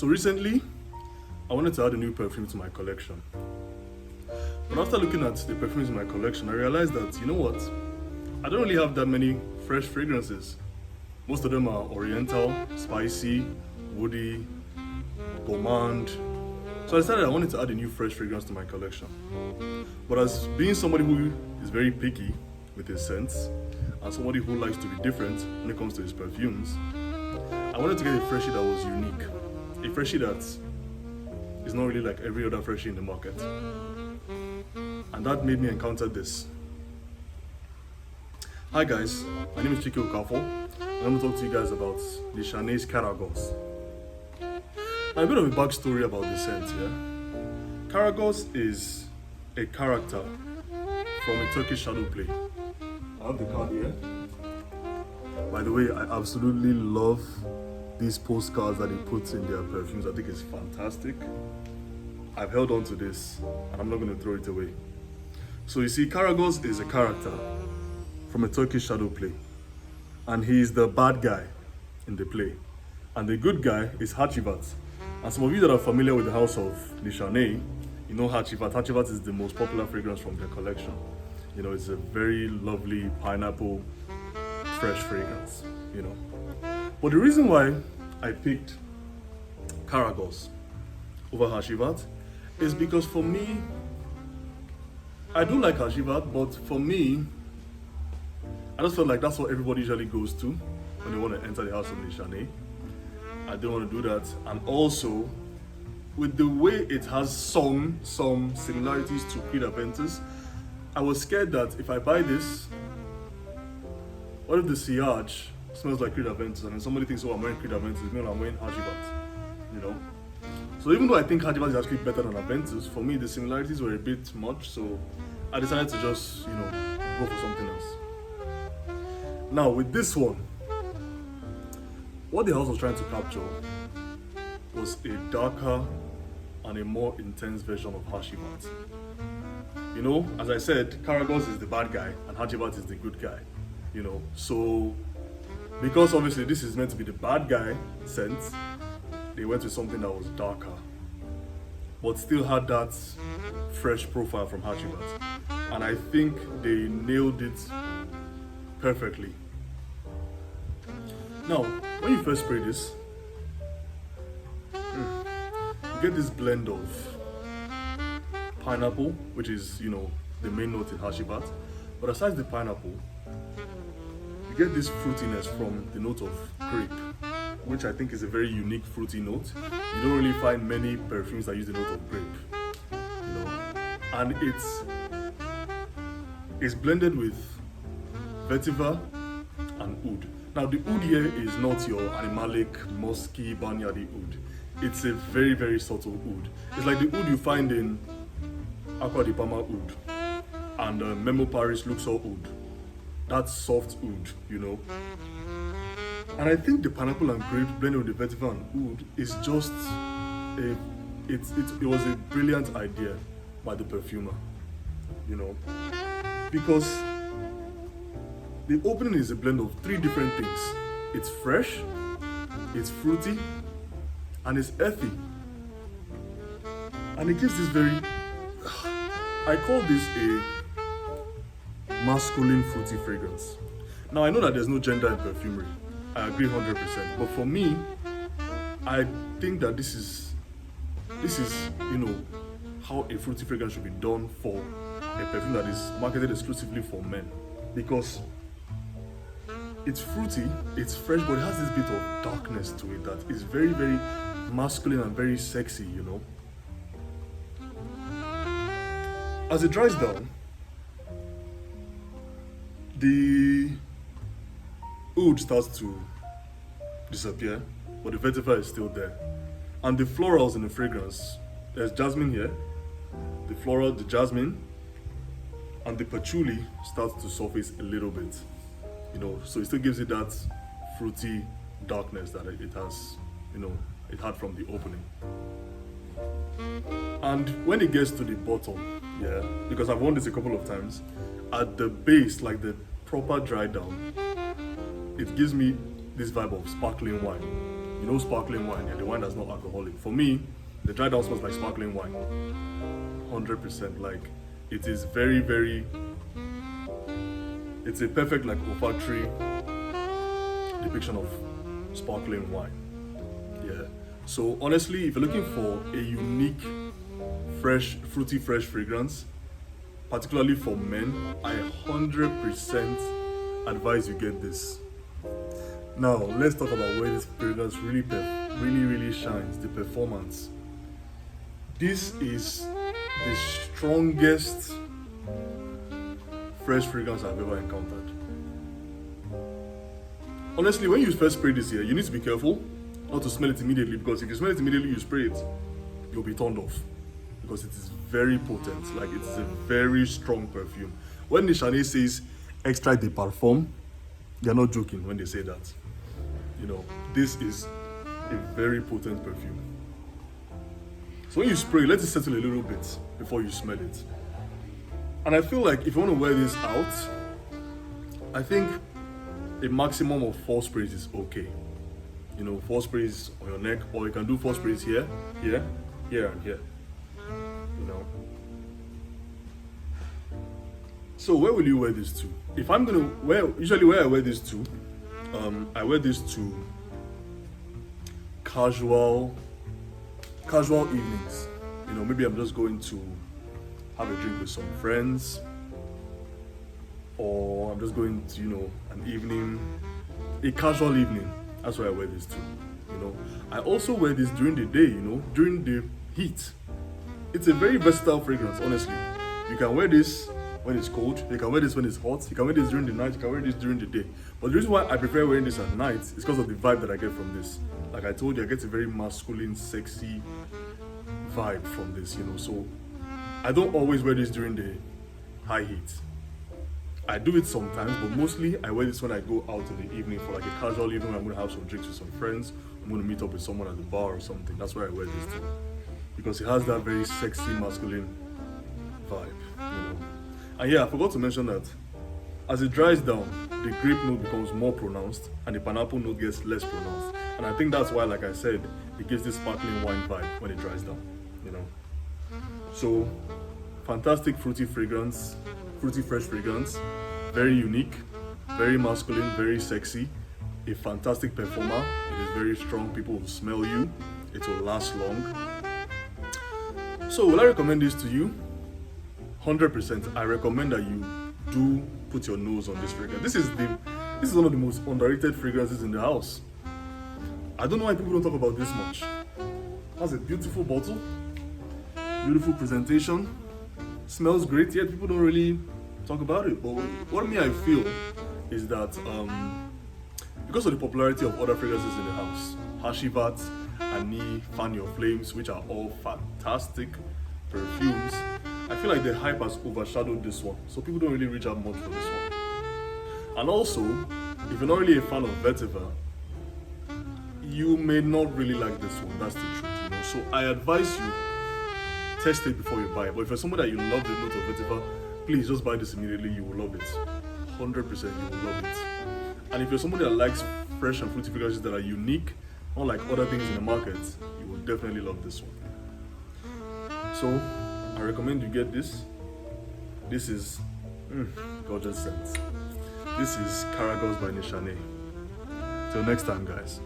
So recently, I wanted to add a new perfume to my collection. But after looking at the perfumes in my collection, I realized that, you know what? I don't really have that many fresh fragrances. Most of them are oriental, spicy, woody, gourmand. So I decided I wanted to add a new fresh fragrance to my collection. But as being somebody who is very picky with his scents, and somebody who likes to be different when it comes to his perfumes, I wanted to get a freshie that was unique. A freshie that is not really like every other freshie in the market. And that made me encounter this. Hi guys, my name is Chike Okafo, and I'm going to talk to you guys about Nishane Karagoz. Now, a bit of a backstory about the scent, yeah? Karagoz is a character from a Turkish shadow play. I have the card here. By the way, I absolutely love these postcards that he puts in their perfumes. I think it's fantastic. I've held on to this and I'm not going to throw it away. So you see, Karagoz is a character from a Turkish shadow play. And he is the bad guy in the play. And the good guy is Hachivat. And some of you that are familiar with the house of Nishane, you know Hachivat. Hachivat is the most popular fragrance from their collection. You know, it's a very lovely pineapple, fresh fragrance, you know. But the reason why I picked Karagoz over Hachivat is because for me, I do like Hachivat, but for me, I just felt like that's what everybody usually goes to when they want to enter the house of Nishane. I didn't want to do that. And also, with the way it has some similarities to Creed Aventus, I was scared that if I buy this, what if the sillage smells like Creed Aventus and then somebody thinks, oh, I'm wearing Creed Aventus, meanwhile I'm wearing Hachivat, you know? So even though I think Hachivat is actually better than Aventus, for me the similarities were a bit much, so I decided to just, you know, go for something else. Now with this one, what the house was trying to capture was a darker and a more intense version of Hachivat. You know, as I said, Karagoz is the bad guy and Hachivat is the good guy, you know. So, because obviously this is meant to be the bad guy scent, they went with something that was darker, but still had that fresh profile from Hachivat. And I think they nailed it perfectly. Now, when you first spray this, you get this blend of pineapple, which is, you know, the main note in Hachivat. But aside the pineapple, you get this fruitiness from the note of grape, which I think is a very unique fruity note. You don't really find many perfumes that use the note of grape, you know. And it's blended with vetiver and oud. Now the oud here is not your animalic, musky, barnyardy oud. It's a very, very subtle oud. It's like the oud you find in Aqua di Parma oud and Memo Paris Luxor oud. That soft oud, you know. And I think the pineapple and grape blended with the vetiver and oud is just it was a brilliant idea by the perfumer, you know, because the opening is a blend of three different things. It's fresh, it's fruity, and it's earthy. And it gives this very, I call this a masculine fruity fragrance. Now I know that there's no gender in perfumery. I agree 100%. But for me, I think that this is, you know, how a fruity fragrance should be done for a perfume that is marketed exclusively for men. Because it's fruity, it's fresh, but it has this bit of darkness to it that is very, very masculine and very sexy, you know. As it dries down, the oud starts to disappear, but the vetiver is still there. And the florals in the fragrance, there's jasmine here, the floral, the jasmine, and the patchouli starts to surface a little bit. You know, so it still gives it that fruity darkness that it has, you know, it had from the opening. And when it gets to the bottom, yeah, because I've worn this a couple of times, at the base, like the proper dry down, it gives me this vibe of sparkling wine. You know, sparkling wine, yeah, the wine that's not alcoholic. For me, the dry down smells like sparkling wine. 100%. Like, it is very, very, it's a perfect, like, olfactory depiction of sparkling wine. Yeah. So honestly, if you're looking for a unique, fresh, fruity, fresh fragrance, particularly for men, I 100% advise you get this. Now, let's talk about where this fragrance really shines, the performance. This is the strongest fresh fragrance I've ever encountered. Honestly, when you first spray this here, you need to be careful not to smell it immediately, because if you smell it immediately, you spray it, you'll be turned off, because it is very potent. Like, it's a very strong perfume. When Nishane says extrait de parfum, they're not joking when they say that. You know, this is a very potent perfume. So when you spray, let it settle a little bit before you smell it. And I feel like if you want to wear this out, I think a maximum of 4 sprays is okay. You know, 4 sprays on your neck, or you can do 4 sprays here, here, here, and here. You know. So where will you wear this to? If I'm gonna wear, usually where I wear this to, I wear this to casual evenings. You know, maybe I'm just going to have a drink with some friends, or I'm just going to, you know, an evening, a casual evening. That's why I wear this too. You know, I also wear this during the day, you know, during the heat. It's a very versatile fragrance, honestly. You can wear this when it's cold, you can wear this when it's hot, you can wear this during the night, you can wear this during the day. But the reason why I prefer wearing this at night is because of the vibe that I get from this. Like I told you, I get a very masculine, sexy vibe from this, you know. So I don't always wear this during the high heat. I do it sometimes, but mostly I wear this when I go out in the evening for like a casual evening. I'm gonna have some drinks with some friends, I'm gonna meet up with someone at the bar or something. That's why I wear this too, because it has that very sexy masculine vibe, you know. And yeah, I forgot to mention that as it dries down, the grape note becomes more pronounced and the pineapple note gets less pronounced. And I think that's why, like I said, it gives this sparkling wine vibe when it dries down, you know. So, fantastic fruity fragrance, fruity fresh fragrance, very unique, very masculine, very sexy, a fantastic performer. It is very strong, people will smell you, it will last long. So will I recommend this to you? 100%. I recommend that you do put your nose on this fragrance. This is one of the most underrated fragrances in the house. I don't know why people don't talk about this much. It has a beautiful bottle, beautiful presentation, smells great, yet people don't really talk about it. But what I feel is that because of the popularity of other fragrances in the house, Hashivat, Ani, Fan Your Flames, which are all fantastic perfumes, I feel like the hype has overshadowed this one, so people don't really reach out much for this one. And also, if you're not really a fan of vetiver, you may not really like this one. That's the truth, you know. So I advise you test it before you buy it. But if you're someone that you love the note of vetiver, please just buy this immediately. You will love it. 100%, you will love it. And if you're someone that likes fresh and fruity fragrances that are unique, unlike other things in the market, you will definitely love this one. So I recommend you get this. This is gorgeous scent. This is Karagoz by Nishane. Till next time, guys.